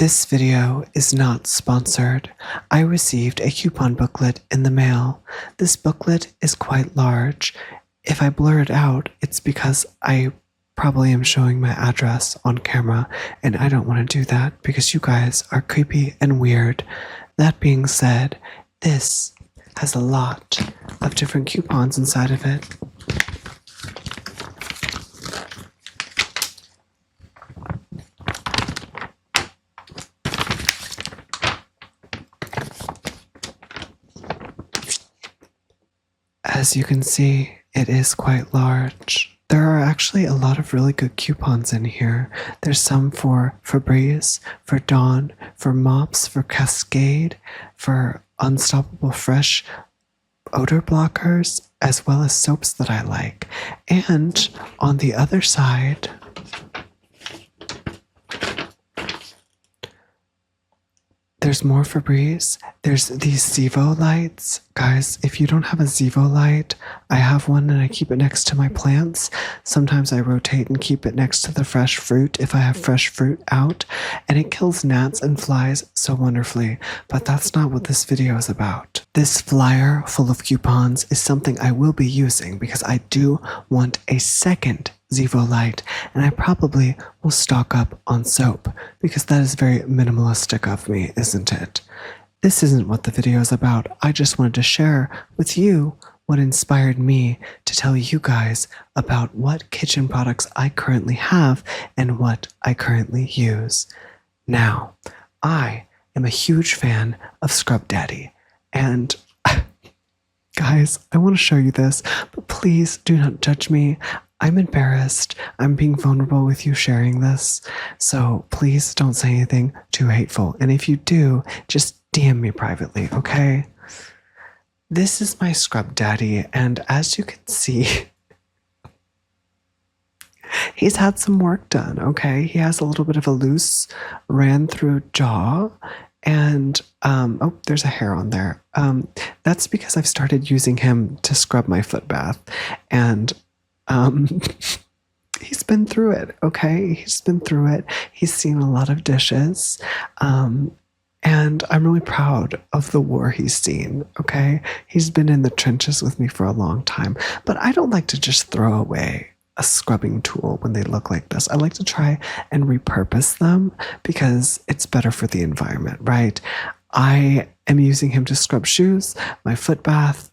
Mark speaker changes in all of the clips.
Speaker 1: This video is not sponsored. I received a coupon booklet in the mail. This booklet is quite large. If I blur it out, it's because I probably am showing my address on camera, and I don't want to do that because you guys are creepy and weird. That being said, this has a lot of different coupons inside of it. As you can see, it is quite large. There are actually a lot of really good coupons in here. There's some for Febreze, for Dawn, for Mops, for Cascade, for Unstoppable Fresh odor blockers, as well as soaps that I like. And on the other side, there's more Febreze. There's these Zevo lights. Guys, if you don't have a Zevo light, I have one and I keep it next to my plants. Sometimes I rotate and keep it next to the fresh fruit if I have fresh fruit out, and it kills gnats and flies so wonderfully. But that's not what this video is about. This flyer full of coupons is something I will be using because I do want a second Zevo light, and I probably will stock up on soap because that is very minimalistic of me, isn't it? This isn't what the video is about. I just wanted to share with you what inspired me to tell you guys about what kitchen products I currently have and what I currently use. Now, I am a huge fan of Scrub Daddy, and guys, I want to show you this, but please do not judge me. I'm embarrassed. I'm being vulnerable with you sharing this. So please don't say anything too hateful. And if you do, just DM me privately, okay? This is my Scrub Daddy, and as you can see, he's had some work done, okay? He has a little bit of a loose, ran through jaw, and oh, there's a hair on there. That's because I've started using him to scrub my foot bath, and he's been through it, okay? He's been through it. He's seen a lot of dishes. And I'm really proud of the war he's seen, okay? He's been in the trenches with me for a long time. But I don't like to just throw away a scrubbing tool when they look like this. I like to try and repurpose them because it's better for the environment, right? I am using him to scrub shoes, my foot bath,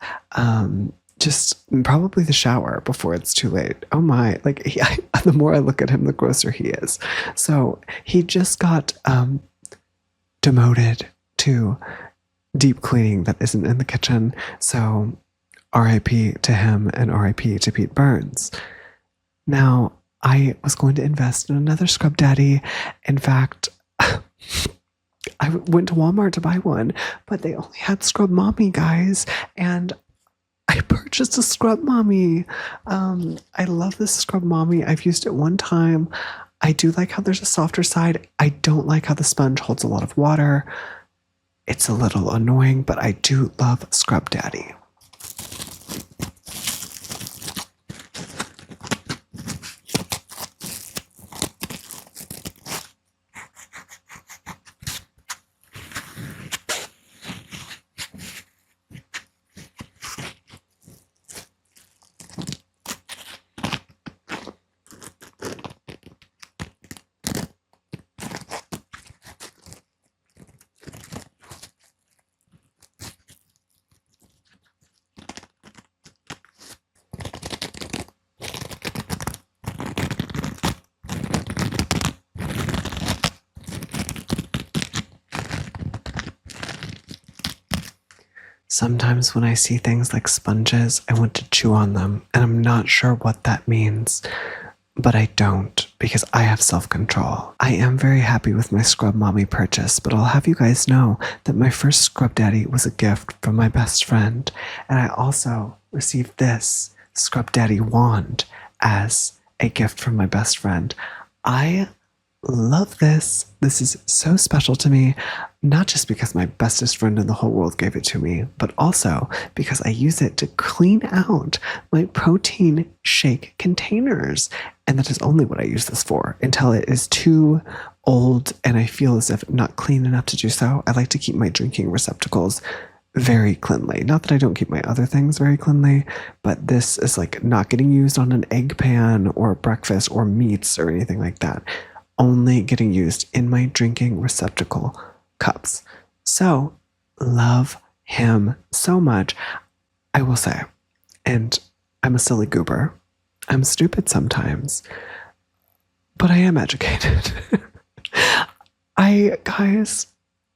Speaker 1: just probably the shower before it's too late. Oh my, like the more I look at him, the grosser he is. So he just got demoted to deep cleaning that isn't in the kitchen. So RIP to him and RIP to Pete Burns. Now, I was going to invest in another Scrub Daddy. In fact, I went to Walmart to buy one, but they only had Scrub Mommy, guys, and I purchased a Scrub Mommy. I love this Scrub Mommy. I've used it one time. I do like how there's a softer side. I don't like how the sponge holds a lot of water. It's a little annoying, but I do love Scrub Daddy. Sometimes when I see things like sponges, I want to chew on them, and I'm not sure what that means, but I don't because I have self-control. I am very happy with my Scrub Mommy purchase, but I'll have you guys know that my first Scrub Daddy was a gift from my best friend, and I also received this Scrub Daddy wand as a gift from my best friend. I love this. This is so special to me, not just because my bestest friend in the whole world gave it to me, but also because I use it to clean out my protein shake containers. And that is only what I use this for until it is too old and I feel as if not clean enough to do so, I like to keep my drinking receptacles very cleanly. Not that I don't keep my other things very cleanly, but this is like not getting used on an egg pan or breakfast or meats or anything like that. Only getting used in my drinking receptacle cups. So, love him so much. I will say, and I'm a silly goober. I'm stupid sometimes, but I am educated.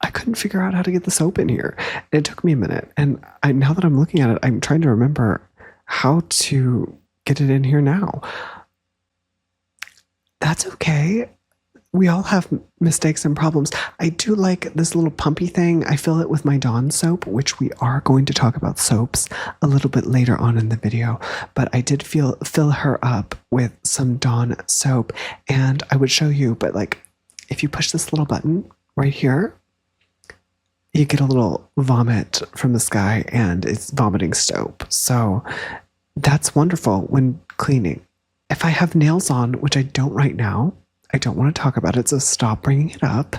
Speaker 1: I couldn't figure out how to get the soap in here. It took me a minute. And now that I'm looking at it, I'm trying to remember how to get it in here now. That's okay. We all have mistakes and problems. I do like this little pumpy thing. I fill it with my Dawn soap, which we are going to talk about soaps a little bit later on in the video. But I did fill her up with some Dawn soap, and I would show you, but like if you push this little button right here, you get a little vomit from the sky and it's vomiting soap. So that's wonderful when cleaning. If I have nails on, which I don't right now, I don't want to talk about it, so stop bringing it up.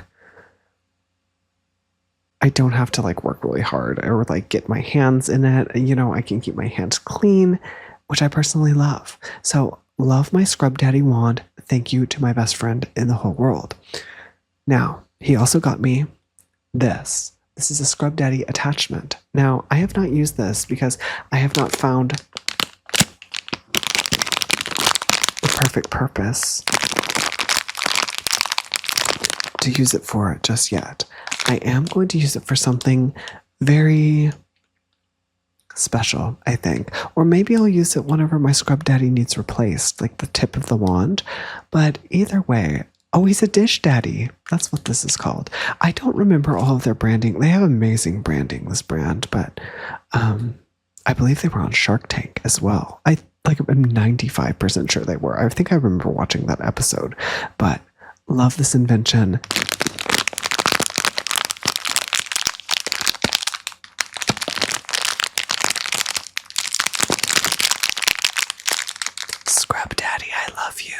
Speaker 1: I don't have to like work really hard or like get my hands in it. You know, I can keep my hands clean, which I personally love. So love my Scrub Daddy wand. Thank you to my best friend in the whole world. Now, he also got me this. This is a Scrub Daddy attachment. Now, I have not used this because I have not found the perfect purpose to use it for just yet. I am going to use it for something very special, I think. Or maybe I'll use it whenever my Scrub Daddy needs replaced, like the tip of the wand. But either way, oh, he's a dish daddy. That's what this is called. I don't remember all of their branding. They have amazing branding, this brand, but I believe they were on Shark Tank as well. I'm 95% sure they were. I think I remember watching that episode, but love this invention. Scrub Daddy, I love you.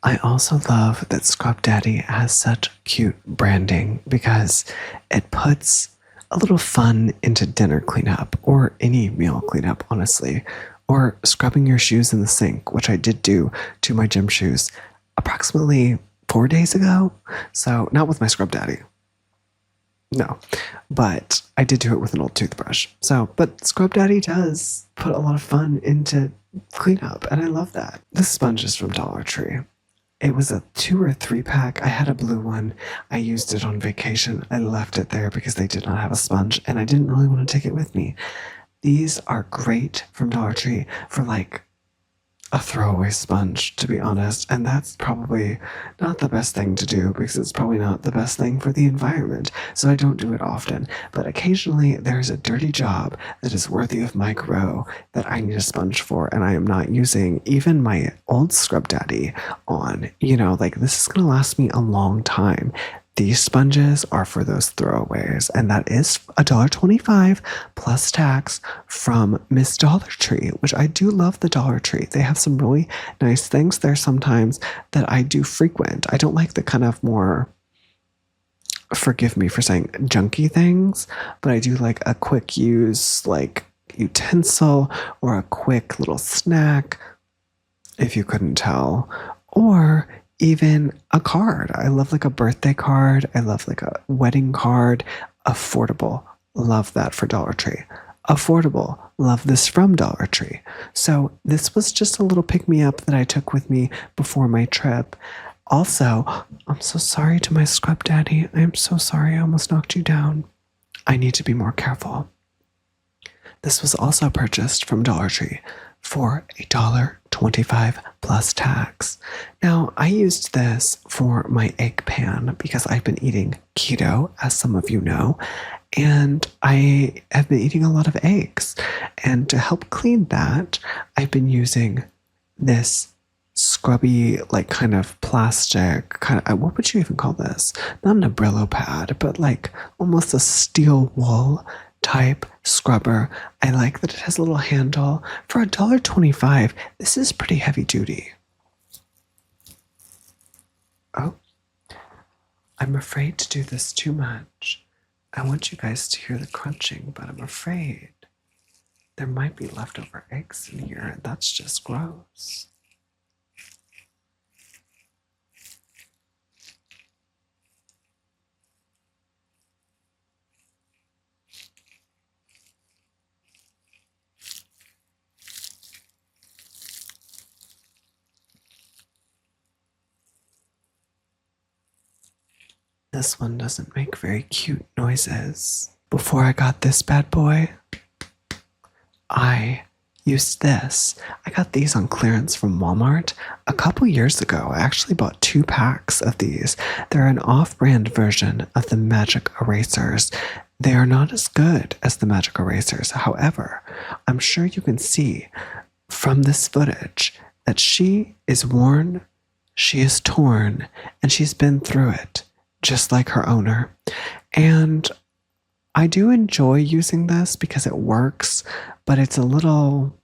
Speaker 1: I also love that Scrub Daddy has such cute branding because it puts a little fun into dinner cleanup or any meal cleanup, honestly, or scrubbing your shoes in the sink, which I did do to my gym shoes approximately 4 days ago. So not with my Scrub Daddy. No, but I did do it with an old toothbrush. So, but Scrub Daddy does put a lot of fun into cleanup, and I love that. This sponge is from Dollar Tree. It was a 2 or 3 pack. I had a blue one. I used it on vacation. I left it there because they did not have a sponge and I didn't really want to take it with me. These are great from Dollar Tree for like a throwaway sponge, to be honest. And that's probably not the best thing to do because it's probably not the best thing for the environment. So I don't do it often. But occasionally there's a dirty job that is worthy of my grow that I need a sponge for. And I am not using even my old Scrub Daddy on. You know, like this is going to last me a long time. These sponges are for those throwaways, and that is $1.25 plus tax from Miss Dollar Tree, which I do love the Dollar Tree. They have some really nice things there sometimes that I do frequent. I don't like the kind of more, forgive me for saying junky things, but I do like a quick use, like utensil or a quick little snack, if you couldn't tell, or even a card. I love like a birthday card. I love like a wedding card. Affordable. Love that for Dollar Tree. Affordable. Love this from Dollar Tree. So this was just a little pick-me-up that I took with me before my trip. Also, I'm so sorry to my Scrub Daddy. I'm so sorry I almost knocked you down. I need to be more careful. This was also purchased from Dollar Tree for $1.25 plus tax. Now, I used this for my egg pan because I've been eating keto, as some of you know, And I have been eating a lot of eggs. And to help clean that, I've been using this scrubby, like kind of plastic, kind of, what would you even call this? Not an Brillo pad, but like almost a steel wool type scrubber. I like that it has a little handle. For $1.25, this is pretty heavy duty. Oh, I'm afraid to do this too much. I want you guys to hear the crunching, but I'm afraid there might be leftover eggs in here, and that's just gross. This one doesn't make very cute noises. Before I got this bad boy, I used this. I got these on clearance from Walmart a couple years ago. I actually bought 2 packs of these. They're an off-brand version of the magic erasers. They are not as good as the magic erasers. However, I'm sure you can see from this footage that she is worn, she is torn, and she's been through it, just like her owner. And I do enjoy using this because it works, but it's a little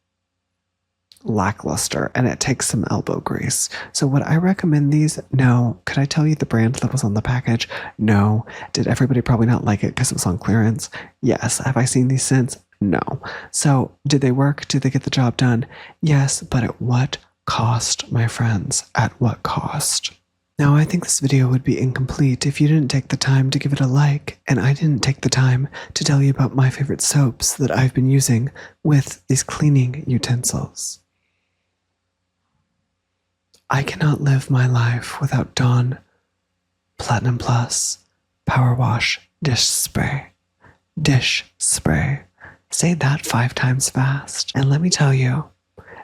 Speaker 1: lackluster and it takes some elbow grease. So would I recommend these? No. Could I tell you the brand that was on the package? No. Did everybody probably not like it because it was on clearance? Yes. Have I seen these since? No. So did they work? Did they get the job done? Yes, but at what cost, my friends? At what cost? Now, I think this video would be incomplete if you didn't take the time to give it a like, and I didn't take the time to tell you about my favorite soaps that I've been using with these cleaning utensils. I cannot live my life without Dawn Platinum Plus Power Wash Dish Spray. Dish Spray. Say that 5 times fast. And let me tell you,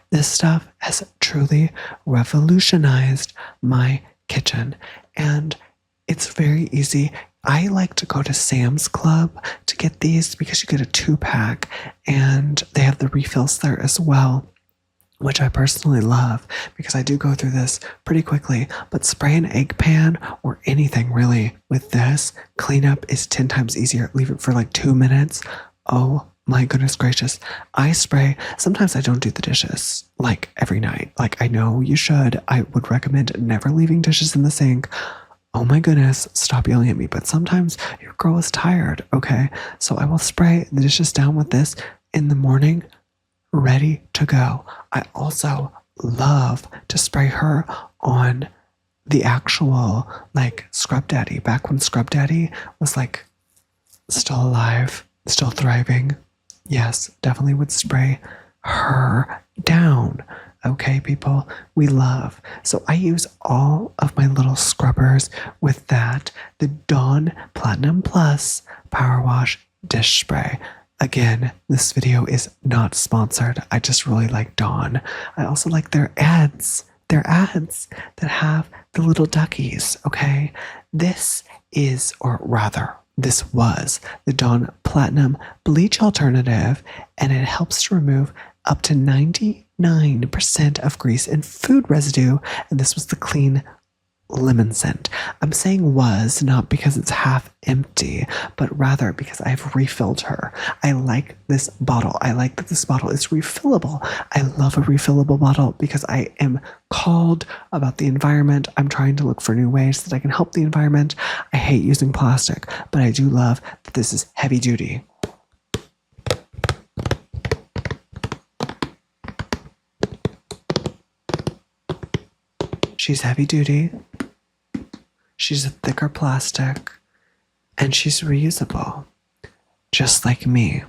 Speaker 1: this stuff has truly revolutionized my kitchen, and it's very easy. I like to go to Sam's Club to get these because you get a 2-pack and they have the refills there as well, which I personally love because I do go through this pretty quickly. But spray an egg pan or anything really with this, cleanup is 10 times easier. Leave it for like 2 minutes. Oh my goodness gracious. I spray. Sometimes I don't do the dishes like every night. Like I know you should. I would recommend never leaving dishes in the sink. Oh my goodness, stop yelling at me. But sometimes your girl is tired, okay? So I will spray the dishes down with this in the morning, ready to go. I also love to spray her on the actual like Scrub Daddy. Back when Scrub Daddy was like still alive, still thriving. Yes, definitely would spray her down. Okay, people, we love. So I use all of my little scrubbers with that. The Dawn Platinum Plus Power Wash Dish Spray. Again, this video is not sponsored. I just really like Dawn. I also like their ads. Their ads that have the little duckies, okay? This is, or rather, this was the Dawn Platinum Bleach Alternative, and it helps to remove up to 99% of grease and food residue, and this was the clean lemon scent. I'm saying was not because it's half empty, but rather because I've refilled her. I like this bottle. I like that this bottle is refillable. I love a refillable bottle because I am called about the environment. I'm trying to look for new ways that I can help the environment. I hate using plastic, but I do love that this is heavy duty. She's heavy duty. She's a thicker plastic, and she's reusable, just like me.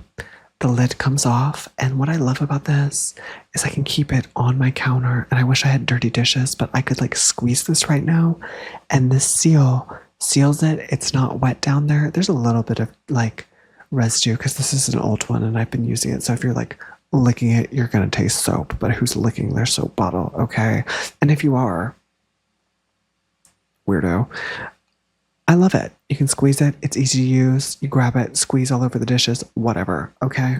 Speaker 1: The lid comes off, and what I love about this is I can keep it on my counter, and I wish I had dirty dishes, but I could like squeeze this right now, and this seal seals it. It's not wet down there. There's a little bit of like residue because this is an old one and I've been using it. So if you're like licking it, you're going to taste soap, but who's licking their soap bottle? Okay. And if you are, weirdo, I love it. You can squeeze it. It's easy to use. You grab it, squeeze all over the dishes, whatever. Okay.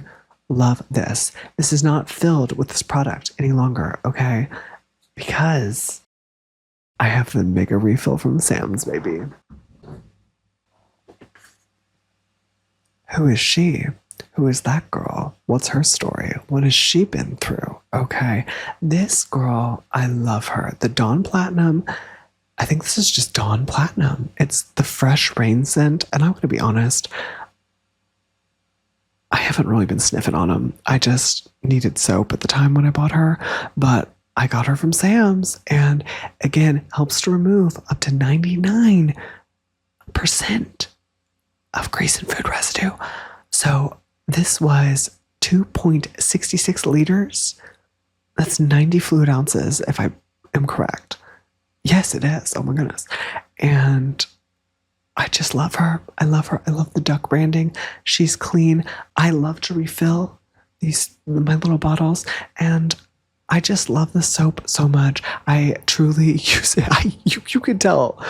Speaker 1: Love this. This is not filled with this product any longer. Okay. Because I have the mega refill from Sam's, baby. Who is she? Who is that girl? What's her story? What has she been through? Okay. This girl, I love her. The Dawn Platinum, I think this is just Dawn Platinum. It's the fresh rain scent. And I'm going to be honest, I haven't really been sniffing on them. I just needed soap at the time when I bought her. But I got her from Sam's. And again, helps to remove up to 99% of grease and food residue. So this was 2.66 liters. That's 90 fluid ounces, if I am correct. Yes, it is. Oh my goodness. And I just love her. I love her. I love the duck branding. She's clean. I love to refill my little bottles. And I just love the soap so much. I truly use it. You can tell.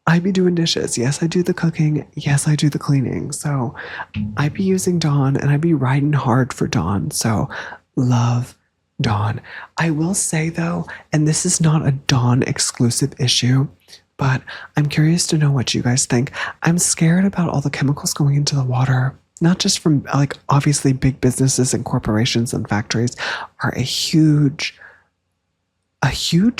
Speaker 1: I be doing dishes. Yes, I do the cooking. Yes, I do the cleaning. So I be using Dawn and I be riding hard for Dawn. So love Dawn. I will say though, and this is not a Dawn exclusive issue, but I'm curious to know what you guys think. I'm scared about all the chemicals going into the water, not just from like obviously big businesses and corporations and factories are a huge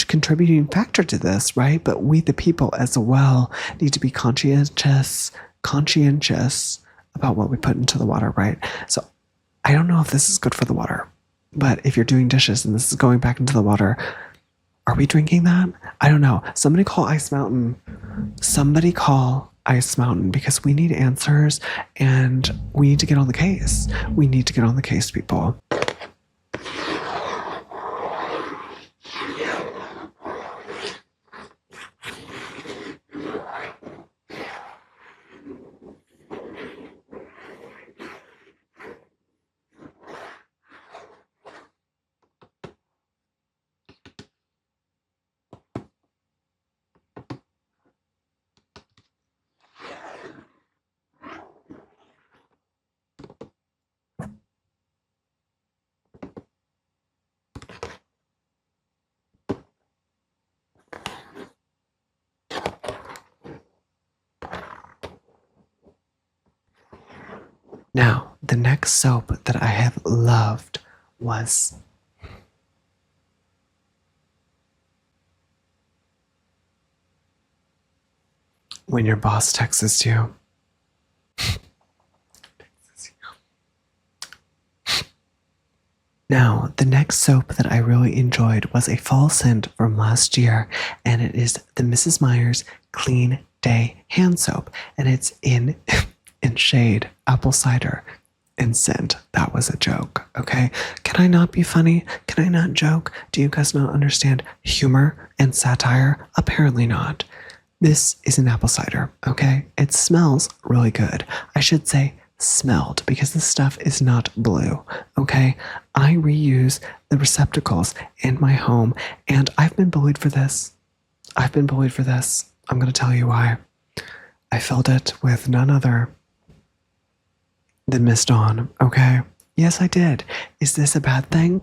Speaker 1: contributing factor to this, right? But we, the people as well, need to be conscientious about what we put into the water, right? So I don't know if this is good for the water, but if you're doing dishes and this is going back into the water, are we drinking that? I don't know. Somebody call Ice Mountain. Somebody call Ice Mountain because we need answers and we need to get on the case. We need to get on the case, people. Now, the next soap that I have loved was when your boss texts you. Now, the next soap that I really enjoyed was a fall scent from last year, and it is the Mrs. Meyer's Clean Day Hand Soap, and it's in shade apple cider and scent. That was a joke, okay? Can I not be funny? Can I not joke? Do you guys not understand humor and satire? Apparently not. This is an apple cider, okay? It smells really good. I should say smelled because this stuff is not blue, okay? I reuse the receptacles in my home and I've been bullied for this. I'm going to tell you why. I filled it with none other than Miss Dawn, okay? Yes, I did. Is this a bad thing?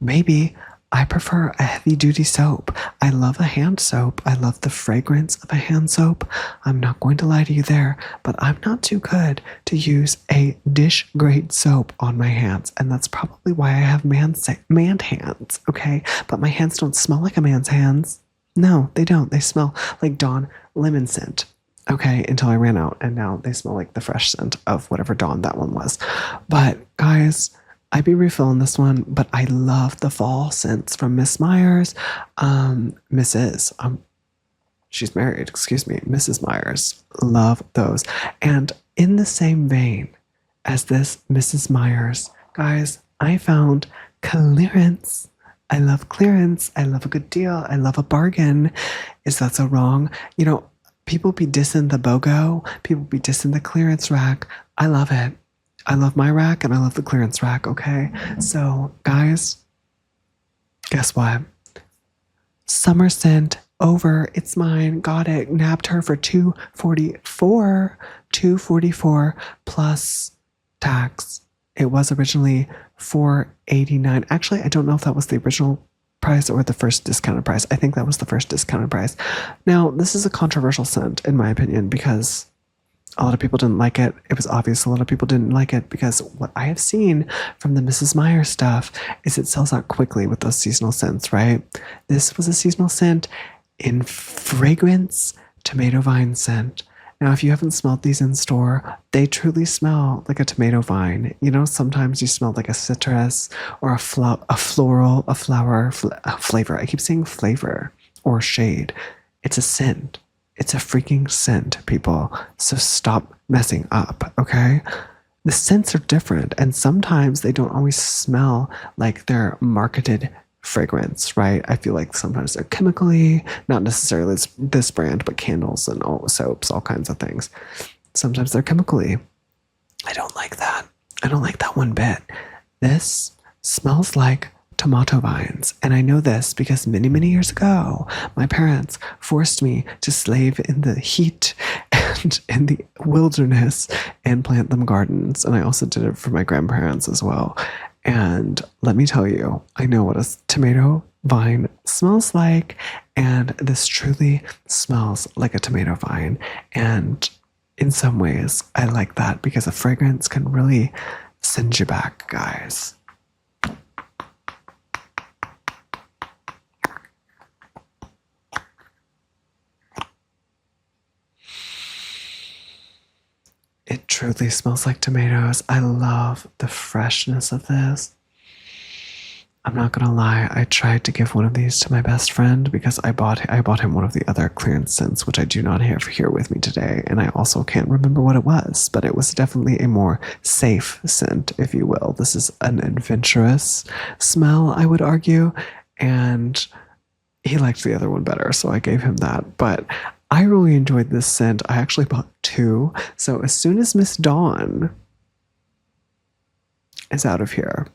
Speaker 1: Maybe. I prefer a heavy-duty soap. I love a hand soap. I love the fragrance of a hand soap. I'm not going to lie to you there, but I'm not too good to use a dish-grade soap on my hands, and that's probably why I have man hands, okay? But my hands don't smell like a man's hands. No, they don't. They smell like Dawn lemon scent. Okay, until I ran out, and now they smell like the fresh scent of whatever Dawn that one was. But guys, I'd be refilling this one, but I love the fall scents from Miss Myers. She's married, excuse me, Mrs. Myers. Love those. And in the same vein as this Mrs. Myers, guys, I found clearance. I love clearance. I love a good deal. I love a bargain. Is that so wrong? You know, people be dissing the BOGO. People be dissing the clearance rack. I love it. I love my rack and I love the clearance rack, okay? So, guys, guess what? Summer scent Over. It's mine. Got it. Nabbed her for $244. $244 plus tax. It was originally $489. Actually, I don't know if that was the original price or the first discounted price. I think that was the first discounted price. Now, this is a controversial scent, in my opinion, because a lot of people didn't like it. It was obvious a lot of people didn't like it because what I have seen from the Mrs. Meyer stuff is it sells out quickly with those seasonal scents, right? This was a seasonal scent in fragrance tomato vine scent. Now, if you haven't smelled these in store, they truly smell like a tomato vine. You know, sometimes you smell like a citrus or a flower, a flavor. I keep saying flavor or shade. It's a scent. It's a freaking scent, people. So stop messing up, okay? The scents are different, and sometimes they don't always smell like they're marketed fragrance, right? I feel like sometimes they're chemically, not necessarily this brand, but candles and all soaps, all kinds of things. Sometimes they're chemically. I don't like that. I don't like that one bit. This smells like tomato vines. And I know this because many, many years ago, my parents forced me to slave in the heat and in the wilderness and plant them gardens. And I also did it for my grandparents as well. And let me tell you, I know what a tomato vine smells like. And this truly smells like a tomato vine. And in some ways, I like that because a fragrance can really send you back, guys. It truly smells like tomatoes. I love the freshness of this. I'm not gonna lie, I tried to give one of these to my best friend because I bought him one of the other clearance scents, which I do not have here with me today, and I also can't remember what it was, but it was definitely a more safe scent, if you will. This is an adventurous smell, I would argue, and he liked the other one better, so I gave him that. But I really enjoyed this scent. I actually bought two. So as soon as Miss Dawn is out of here,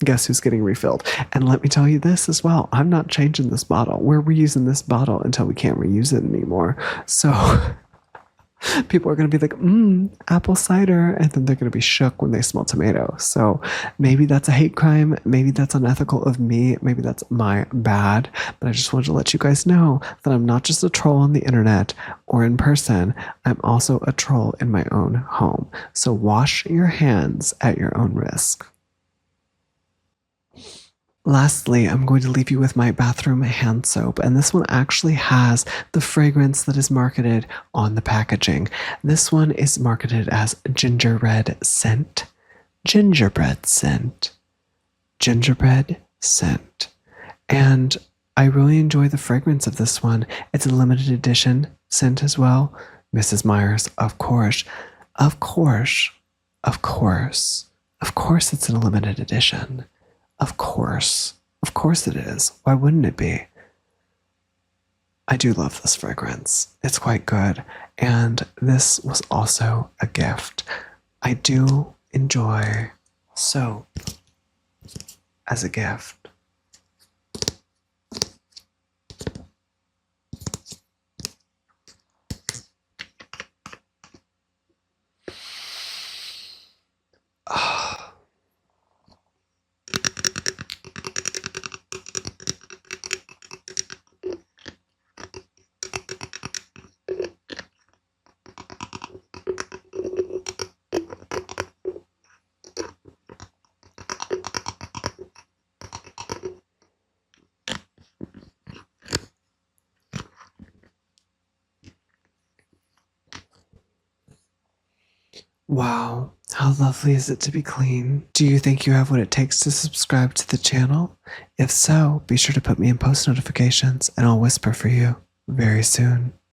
Speaker 1: guess who's getting refilled? And let me tell you this as well. I'm not changing this bottle. We're reusing this bottle until we can't reuse it anymore. So people are going to be like, apple cider. And then they're going to be shook when they smell tomato. So maybe that's a hate crime. Maybe that's unethical of me. Maybe that's my bad. But I just wanted to let you guys know that I'm not just a troll on the internet or in person. I'm also a troll in my own home. So wash your hands at your own risk. Lastly, I'm going to leave you with my bathroom hand soap, and this one actually has the fragrance that is marketed on the packaging. This one is marketed as gingerbread scent. Gingerbread scent. Gingerbread scent. And I really enjoy the fragrance of this one. It's a limited edition scent as well. Mrs. Meyer's, of course. Of course. Of course. Of course it's in a limited edition. Of course. Of course it is. Why wouldn't it be? I do love this fragrance. It's quite good. And this was also a gift. I do enjoy soap as a gift. Wow, how lovely is it to be clean? Do you think you have what it takes to subscribe to the channel? If so, be sure to put me in post notifications and I'll whisper for you very soon.